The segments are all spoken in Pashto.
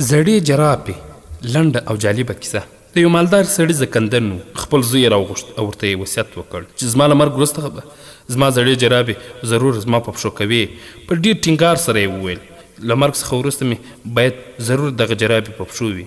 زړې جرابې لنډه او جالبه کیسه. د یو مالدار سړي زکندن و. خپل زوی یې راوغوښت او ورته یې وصیت وکړ چې زما له مرګ وروسته به زما زړې جرابې ضرور زما په پښو کوې. په ډېر ټینګار سره یې وویل له مرګ څخه وروسته مې باید ضرور دغه جرابې په پښو وي.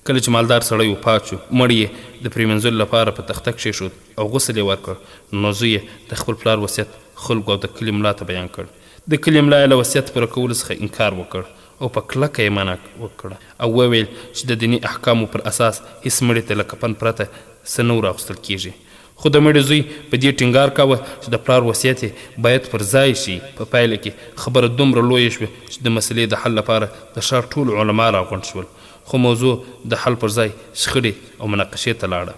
کله چې مالدار سړی وفات شو، مړی یې د پرېمنځلو لپاره په تخته کښېښود او غسل یې ورکړ. نو زوی یې د خپل پلار وصیت خلکو او د کلي ملا ته بیان کړ. د کلي ملا یې له وصیت پوره کولو څخه انکار وکړ او په کلکه یې منع وکړه او وویل چې د دیني احکامو پر اساس هېڅ مړي ته له کفن پرته څه نه ور اخیستل کېږي. خو د مړي زوی په دې ټینګار کاوه چې د پلار وصیت یې باید پر ځای شي. په پایله کې خبره دومره لویه شوه چې د مسلې د حل لپاره د ښار ټول علما راغونډ شول. خو موضوع د حل پر ځای شخړې او مناقشې ته لاړه.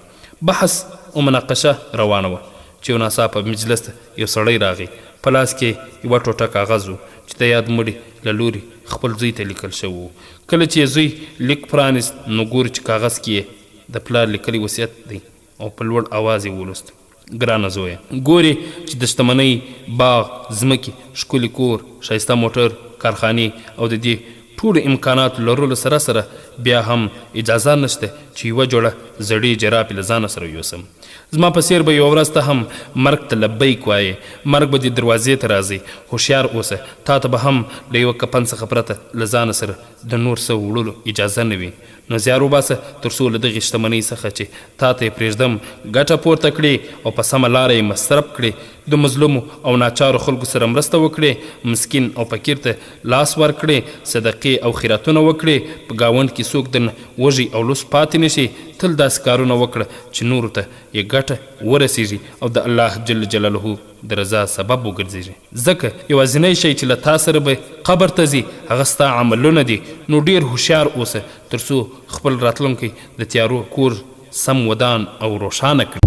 بحث او مناقشه روانه وه چې یو ناڅاپه مجلس ته یو سړی راغی. په لاس کې یوه ټوټه کاغذ و چې د یاد مړي له لوري خپل زوی ته لیکل شوی و. کله چې زوی لیک پرانیست نو ګوري چې کاغذ کې د پلار لیکلی وصیت دی او په لوړ اواز یې ولوست: ګرانه زویه، ګورې چې د شتمنۍ، باغ، ځمکې، ښکلي کور، ښایسته موټر، کارخانې او د دې ټولو امکاناتو لرلو سره سره بیا هم اجازه نشته چې یوه جوړه زړې جرابې له ځانه سره یوسم. زما په څېر به یوه ورځ ته هم مرګ ته لبیک وایې. مرګ به دې دروازې ته راځي. هوښیار اوسه، تا ته به هم له یوه کفن څخه پرته له ځانه سره د نور څه وړلو اجازه نه وي. نو زیار وباسه تر څو له دغې شتمنۍ څخه چې تا ته یې پرېږدم ګټه پورته کړې او په سمه لاره یې مصرف کړې. د مظلومو او ناچارو خلکو سره مرسته وکړې، مسکین او فقیر ته لاس ورکړې، صدقې او خیراتونه وکړې. په ګاونډ کې څوک درنه وږي او لوس پاتې نه شي. تل داسې کارونه وکړه چې نورو ته یې ګټه ورسیږي او د الله جل جلاله د رضا سبب وګرځېږي. ځکه یوازینی شی چې له تا سره به قبر ته ځي هغه ستا عملونه دي. نو ډېر هوښیار اوسه تر څو خپل راتلونکی د تیارو کور سم ودان او روښانه کړي.